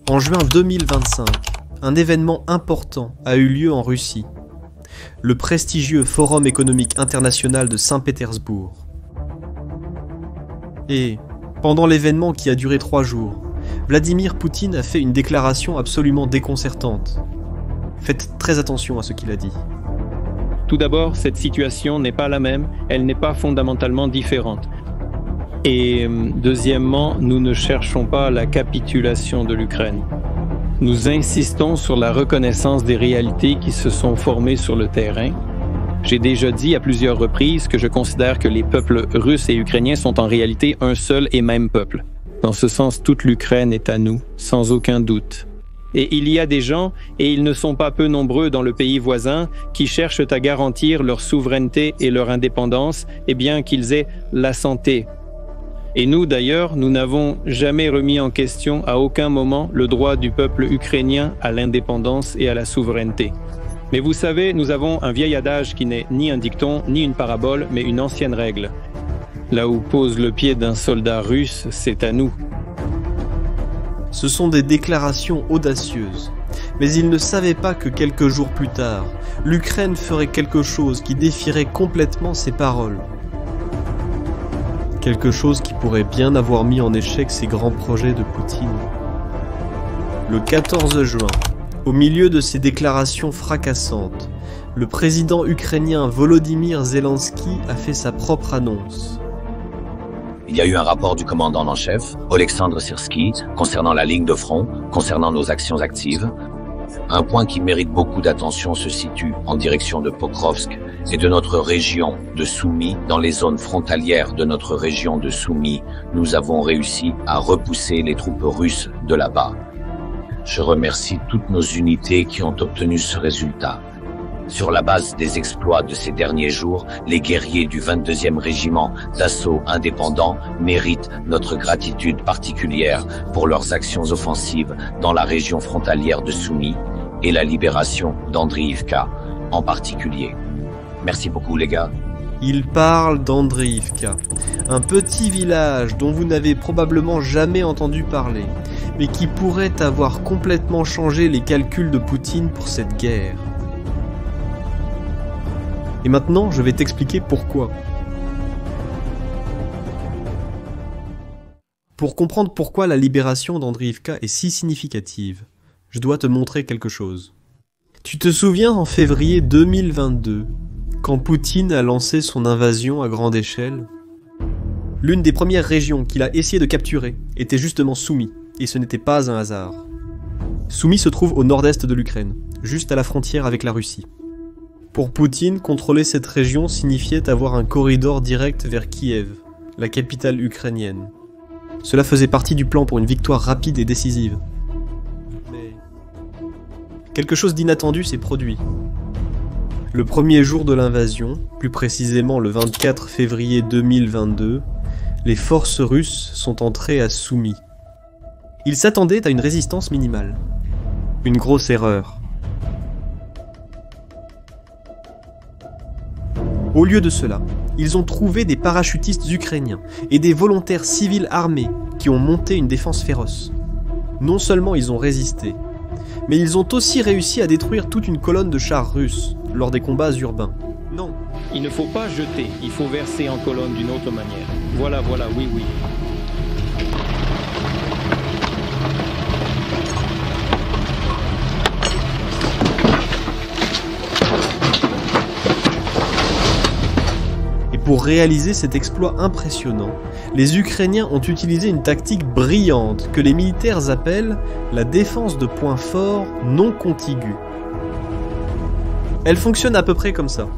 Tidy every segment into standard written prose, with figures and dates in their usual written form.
En juin 2025, un événement important a eu lieu en Russie. Le prestigieux Forum économique international de Saint-Pétersbourg. Et, pendant l'événement qui a duré 3 jours, Vladimir Poutine a fait une déclaration absolument déconcertante. Faites très attention à ce qu'il a dit. Tout d'abord, cette situation n'est pas la même, elle n'est pas fondamentalement différente. Et deuxièmement, nous ne cherchons pas la capitulation de l'Ukraine. Nous insistons sur la reconnaissance des réalités qui se sont formées sur le terrain. J'ai déjà dit à plusieurs reprises que je considère que les peuples russes et ukrainiens sont en réalité un seul et même peuple. Dans ce sens, toute l'Ukraine est à nous, sans aucun doute. Et il y a des gens, et ils ne sont pas peu nombreux dans le pays voisin, qui cherchent à garantir leur souveraineté et leur indépendance, et bien qu'ils aient la santé. Et nous, d'ailleurs, nous n'avons jamais remis en question à aucun moment le droit du peuple ukrainien à l'indépendance et à la souveraineté. Mais vous savez, nous avons un vieil adage qui n'est ni un dicton, ni une parabole, mais une ancienne règle. Là où pose le pied d'un soldat russe, c'est à nous. Ce sont des déclarations audacieuses, mais il ne savait pas que quelques jours plus tard, l'Ukraine ferait quelque chose qui défierait complètement ses paroles. Quelque chose qui pourrait bien avoir mis en échec ces grands projets de Poutine. Le 14 juin, au milieu de ces déclarations fracassantes, le président ukrainien Volodymyr Zelensky a fait sa propre annonce. Il y a eu un rapport du commandant en chef, Oleksandr Syrsky, concernant la ligne de front, concernant nos actions actives. Un point qui mérite beaucoup d'attention se situe en direction de Pokrovsk et de notre région de Soumy. Dans les zones frontalières de notre région de Soumy, nous avons réussi à repousser les troupes russes de là-bas. Je remercie toutes nos unités qui ont obtenu ce résultat. Sur la base des exploits de ces derniers jours, les guerriers du 22e régiment d'assaut indépendant méritent notre gratitude particulière pour leurs actions offensives dans la région frontalière de Soumy et la libération d'Andriivka en particulier. Merci beaucoup les gars. Il parle d'Andriivka, un petit village dont vous n'avez probablement jamais entendu parler, mais qui pourrait avoir complètement changé les calculs de Poutine pour cette guerre. Et maintenant, je vais t'expliquer pourquoi. Pour comprendre pourquoi la libération d'Andriivka est si significative, je dois te montrer quelque chose. Tu te souviens en février 2022, quand Poutine a lancé son invasion à grande échelle? L'une des premières régions qu'il a essayé de capturer était justement Soumy, et ce n'était pas un hasard. Soumy se trouve au nord-est de l'Ukraine, juste à la frontière avec la Russie. Pour Poutine, contrôler cette région signifiait avoir un corridor direct vers Kiev, la capitale ukrainienne. Cela faisait partie du plan pour une victoire rapide et décisive. Mais quelque chose d'inattendu s'est produit. Le premier jour de l'invasion, plus précisément le 24 février 2022, les forces russes sont entrées à Soumy. Ils s'attendaient à une résistance minimale. Une grosse erreur. Au lieu de cela, ils ont trouvé des parachutistes ukrainiens et des volontaires civils armés qui ont monté une défense féroce. Non seulement ils ont résisté, mais ils ont aussi réussi à détruire toute une colonne de chars russes lors des combats urbains. Non, il ne faut pas jeter, il faut verser en colonne d'une autre manière. Voilà, oui. Pour réaliser cet exploit impressionnant, les Ukrainiens ont utilisé une tactique brillante que les militaires appellent la défense de points forts non contigus. Elle fonctionne à peu près comme ça.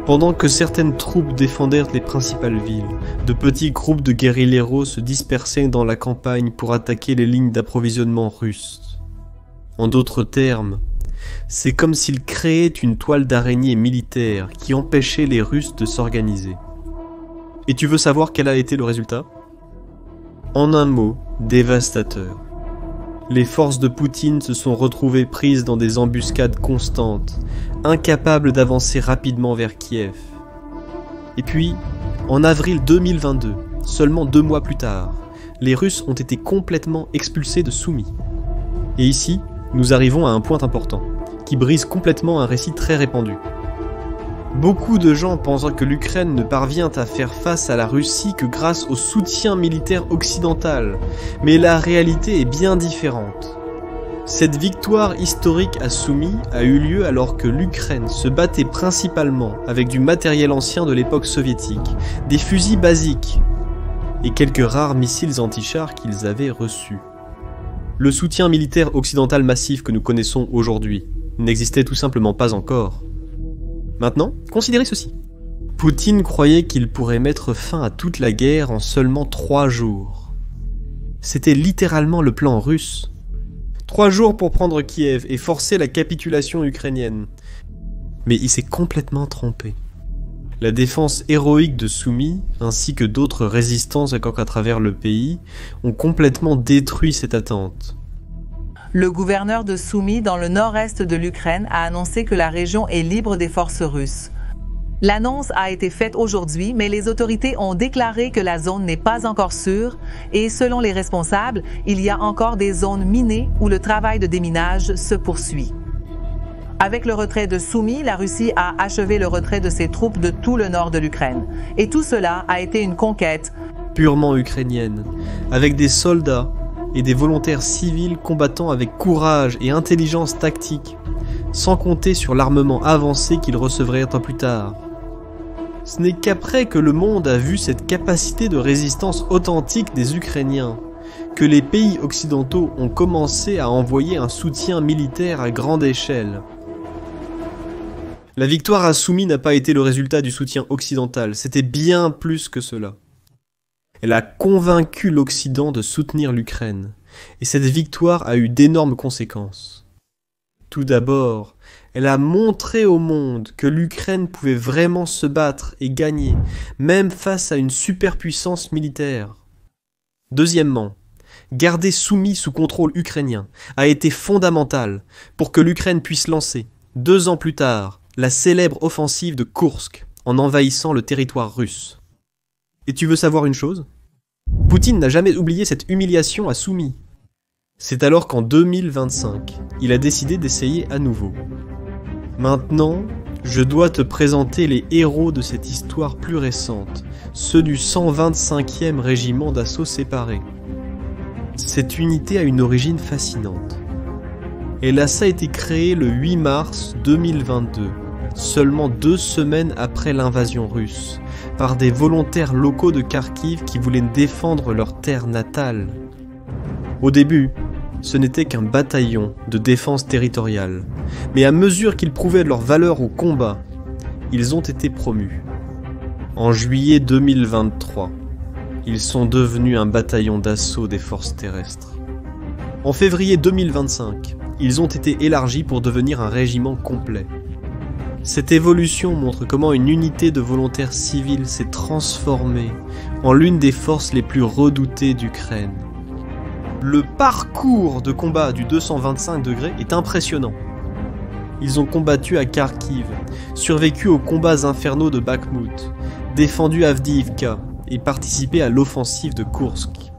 Pendant que certaines troupes défendaient les principales villes, de petits groupes de guérilleros se dispersaient dans la campagne pour attaquer les lignes d'approvisionnement russes. En d'autres termes, c'est comme s'ils créaient une toile d'araignée militaire qui empêchait les Russes de s'organiser. Et tu veux savoir quel a été le résultat? En un mot, dévastateur. Les forces de Poutine se sont retrouvées prises dans des embuscades constantes, incapables d'avancer rapidement vers Kiev. Et puis, en avril 2022, seulement 2 mois plus tard, les Russes ont été complètement expulsés de Soumy. Et ici, nous arrivons à un point important, qui brise complètement un récit très répandu. Beaucoup de gens pensent que l'Ukraine ne parvient à faire face à la Russie que grâce au soutien militaire occidental, mais la réalité est bien différente. Cette victoire historique à Soumy a eu lieu alors que l'Ukraine se battait principalement avec du matériel ancien de l'époque soviétique, des fusils basiques et quelques rares missiles anti-chars qu'ils avaient reçus. Le soutien militaire occidental massif que nous connaissons aujourd'hui n'existait tout simplement pas encore. Maintenant, considérez ceci. Poutine croyait qu'il pourrait mettre fin à toute la guerre en seulement 3 jours. C'était littéralement le plan russe. 3 jours pour prendre Kiev et forcer la capitulation ukrainienne. Mais il s'est complètement trompé. La défense héroïque de Soumy, ainsi que d'autres résistances à travers le pays, ont complètement détruit cette attente. Le gouverneur de Soumy, dans le nord-est de l'Ukraine, a annoncé que la région est libre des forces russes. L'annonce a été faite aujourd'hui, mais les autorités ont déclaré que la zone n'est pas encore sûre et selon les responsables, il y a encore des zones minées où le travail de déminage se poursuit. Avec le retrait de Soumy, la Russie a achevé le retrait de ses troupes de tout le nord de l'Ukraine. Et tout cela a été une conquête purement ukrainienne, avec des soldats et des volontaires civils combattant avec courage et intelligence tactique, sans compter sur l'armement avancé qu'ils recevraient un peu plus tard. Ce n'est qu'après que le monde a vu cette capacité de résistance authentique des Ukrainiens, que les pays occidentaux ont commencé à envoyer un soutien militaire à grande échelle. La victoire à Soumy n'a pas été le résultat du soutien occidental, c'était bien plus que cela. Elle a convaincu l'Occident de soutenir l'Ukraine, et cette victoire a eu d'énormes conséquences. Tout d'abord, elle a montré au monde que l'Ukraine pouvait vraiment se battre et gagner, même face à une superpuissance militaire. Deuxièmement, garder Soumy sous contrôle ukrainien a été fondamental pour que l'Ukraine puisse lancer, 2 ans plus tard, la célèbre offensive de Koursk en envahissant le territoire russe. Et tu veux savoir une chose ? Poutine n'a jamais oublié cette humiliation à Soumy. C'est alors qu'en 2025, il a décidé d'essayer à nouveau. Maintenant, je dois te présenter les héros de cette histoire plus récente, ceux du 125e régiment d'assaut séparé. Cette unité a une origine fascinante. Elle a été créée le 8 mars 2022, seulement 2 semaines après l'invasion russe, par des volontaires locaux de Kharkiv qui voulaient défendre leur terre natale. Au début, ce n'était qu'un bataillon de défense territoriale, mais à mesure qu'ils prouvaient leur valeur au combat, ils ont été promus. En juillet 2023, ils sont devenus un bataillon d'assaut des forces terrestres. En février 2025, ils ont été élargis pour devenir un régiment complet. Cette évolution montre comment une unité de volontaires civils s'est transformée en l'une des forces les plus redoutées d'Ukraine. Le parcours de combat du 225 degrés est impressionnant. Ils ont combattu à Kharkiv, survécu aux combats infernaux de Bakhmut, défendu Avdiivka et participé à l'offensive de Koursk.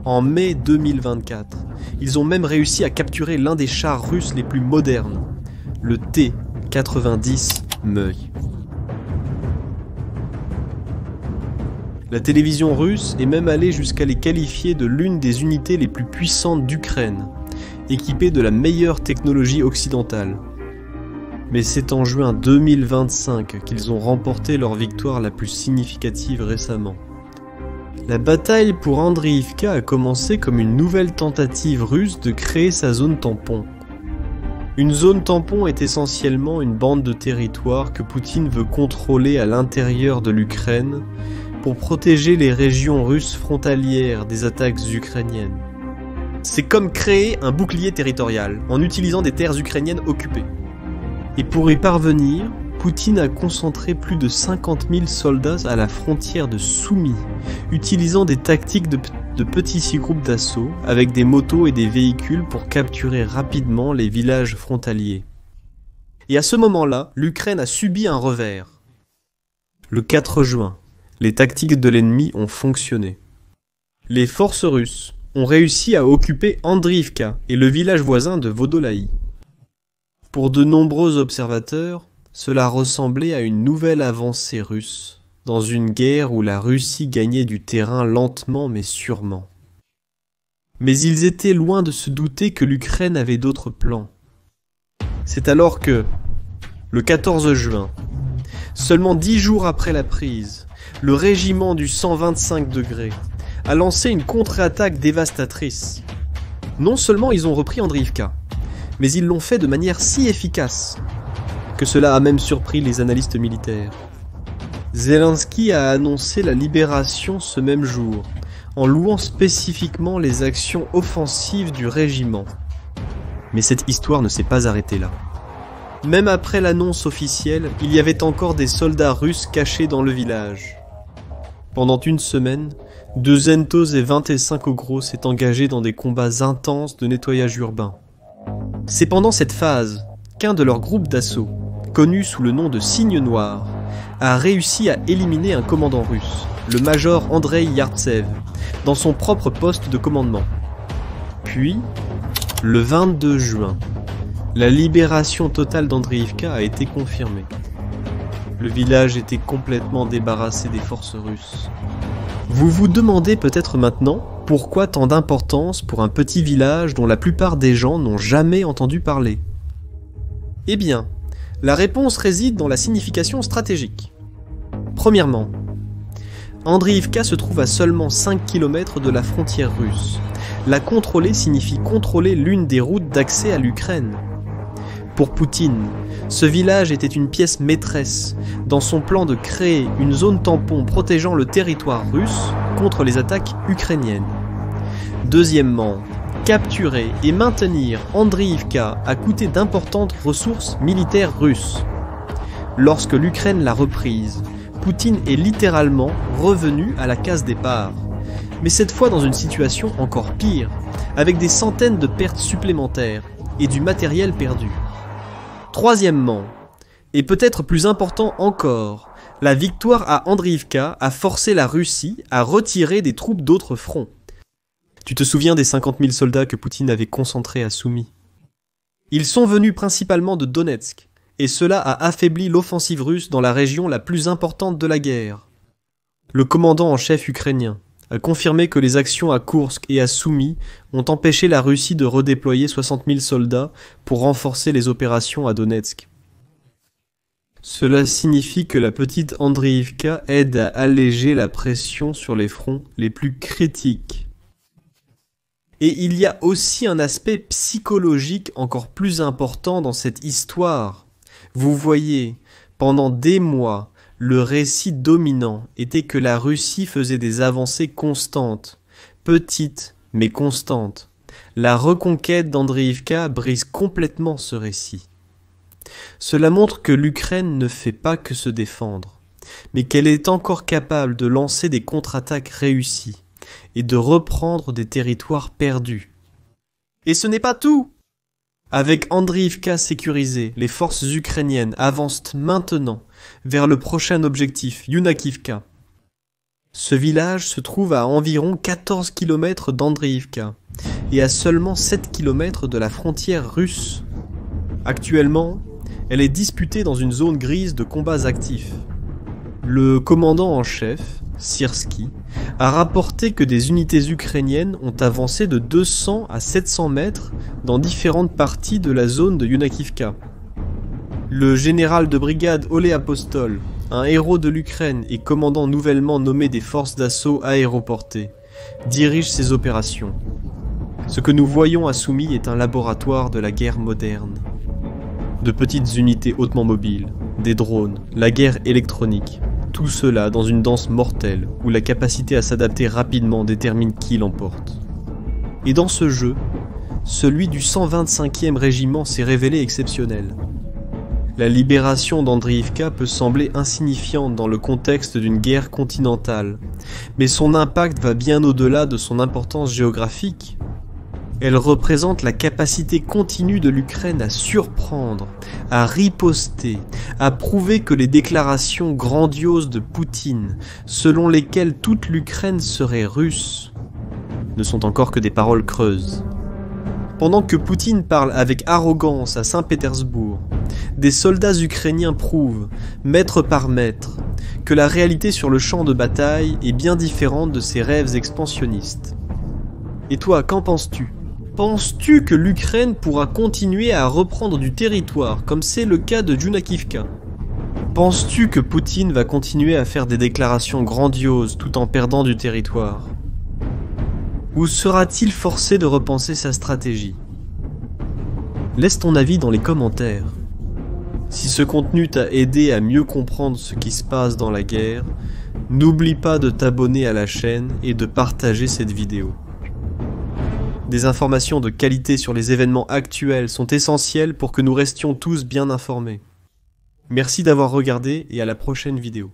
En mai 2024, ils ont même réussi à capturer l'un des chars russes les plus modernes, le T-90 Meuil. La télévision russe est même allée jusqu'à les qualifier de l'une des unités les plus puissantes d'Ukraine, équipée de la meilleure technologie occidentale. Mais c'est en juin 2025 qu'ils ont remporté leur victoire la plus significative récemment. La bataille pour Andriivka a commencé comme une nouvelle tentative russe de créer sa zone tampon. Une zone tampon est essentiellement une bande de territoire que Poutine veut contrôler à l'intérieur de l'Ukraine pour protéger les régions russes frontalières des attaques ukrainiennes. C'est comme créer un bouclier territorial en utilisant des terres ukrainiennes occupées. Et pour y parvenir, Poutine a concentré plus de 50 000 soldats à la frontière de Soumy, utilisant des tactiques de petits groupes d'assaut avec des motos et des véhicules pour capturer rapidement les villages frontaliers. Et à ce moment-là, l'Ukraine a subi un revers. Le 4 juin, les tactiques de l'ennemi ont fonctionné. Les forces russes ont réussi à occuper Andriivka et le village voisin de Vodolaï. Pour de nombreux observateurs, cela ressemblait à une nouvelle avancée russe, dans une guerre où la Russie gagnait du terrain lentement mais sûrement. Mais ils étaient loin de se douter que l'Ukraine avait d'autres plans. C'est alors que, le 14 juin, seulement 10 jours après la prise, le régiment du 125 degrés a lancé une contre-attaque dévastatrice. Non seulement ils ont repris Andriivka, mais ils l'ont fait de manière si efficace que cela a même surpris les analystes militaires. Zelensky a annoncé la libération ce même jour, en louant spécifiquement les actions offensives du régiment. Mais cette histoire ne s'est pas arrêtée là. Même après l'annonce officielle, il y avait encore des soldats russes cachés dans le village. Pendant une semaine, Deuzentos et 25 Ogros s'est engagé dans des combats intenses de nettoyage urbain. C'est pendant cette phase qu'un de leurs groupes d'assaut, connu sous le nom de Cygne Noir, a réussi à éliminer un commandant russe, le major Andrei Yartsev, dans son propre poste de commandement. Puis, le 22 juin, la libération totale d'Andriivka a été confirmée. Le village était complètement débarrassé des forces russes. Vous vous demandez peut-être maintenant pourquoi tant d'importance pour un petit village dont la plupart des gens n'ont jamais entendu parler. Eh bien, la réponse réside dans la signification stratégique. Premièrement, Andriivka se trouve à seulement 5 km de la frontière russe. La contrôler signifie contrôler l'une des routes d'accès à l'Ukraine. Pour Poutine, ce village était une pièce maîtresse dans son plan de créer une zone tampon protégeant le territoire russe contre les attaques ukrainiennes. Deuxièmement, capturer et maintenir Andriivka a coûté d'importantes ressources militaires russes. Lorsque l'Ukraine l'a reprise, Poutine est littéralement revenu à la case départ, mais cette fois dans une situation encore pire, avec des centaines de pertes supplémentaires et du matériel perdu. Troisièmement, et peut-être plus important encore, la victoire à Andriivka a forcé la Russie à retirer des troupes d'autres fronts. Tu te souviens des 50 000 soldats que Poutine avait concentrés à Soumy? Ils sont venus principalement de Donetsk, et cela a affaibli l'offensive russe dans la région la plus importante de la guerre. Le commandant en chef ukrainien a confirmé que les actions à Koursk et à Soumy ont empêché la Russie de redéployer 60 000 soldats pour renforcer les opérations à Donetsk. Cela signifie que la petite Andriivka aide à alléger la pression sur les fronts les plus critiques. Et il y a aussi un aspect psychologique encore plus important dans cette histoire. Vous voyez, pendant des mois, le récit dominant était que la Russie faisait des avancées constantes, petites mais constantes. La reconquête d'Andriivka brise complètement ce récit. Cela montre que l'Ukraine ne fait pas que se défendre, mais qu'elle est encore capable de lancer des contre-attaques réussies et de reprendre des territoires perdus. Et ce n'est pas tout! Avec Andriivka sécurisé, les forces ukrainiennes avancent maintenant vers le prochain objectif, Yunakivka. Ce village se trouve à environ 14 km d'Andriivka et à seulement 7 km de la frontière russe. Actuellement, elle est disputée dans une zone grise de combats actifs. Le commandant en chef, Syrski, a rapporté que des unités ukrainiennes ont avancé de 200 à 700 mètres dans différentes parties de la zone de Yunakivka. Le général de brigade Olé Apostol, un héros de l'Ukraine et commandant nouvellement nommé des forces d'assaut aéroportées, dirige ces opérations. Ce que nous voyons à Soumy est un laboratoire de la guerre moderne. De petites unités hautement mobiles, des drones, la guerre électronique, tout cela dans une danse mortelle où la capacité à s'adapter rapidement détermine qui l'emporte. Et dans ce jeu, celui du 125e régiment s'est révélé exceptionnel. La libération d'Andriivka peut sembler insignifiante dans le contexte d'une guerre continentale, mais son impact va bien au-delà de son importance géographique. Elle représente la capacité continue de l'Ukraine à surprendre, à riposter, à prouver que les déclarations grandioses de Poutine, selon lesquelles toute l'Ukraine serait russe, ne sont encore que des paroles creuses. Pendant que Poutine parle avec arrogance à Saint-Pétersbourg, des soldats ukrainiens prouvent, mètre par mètre, que la réalité sur le champ de bataille est bien différente de ses rêves expansionnistes. Et toi, qu'en penses-tu ? Penses-tu que l'Ukraine pourra continuer à reprendre du territoire comme c'est le cas de Junakivka ? Penses-tu que Poutine va continuer à faire des déclarations grandioses tout en perdant du territoire ? Ou sera-t-il forcé de repenser sa stratégie ? Laisse ton avis dans les commentaires. Si ce contenu t'a aidé à mieux comprendre ce qui se passe dans la guerre, n'oublie pas de t'abonner à la chaîne et de partager cette vidéo. Des informations de qualité sur les événements actuels sont essentielles pour que nous restions tous bien informés. Merci d'avoir regardé et à la prochaine vidéo.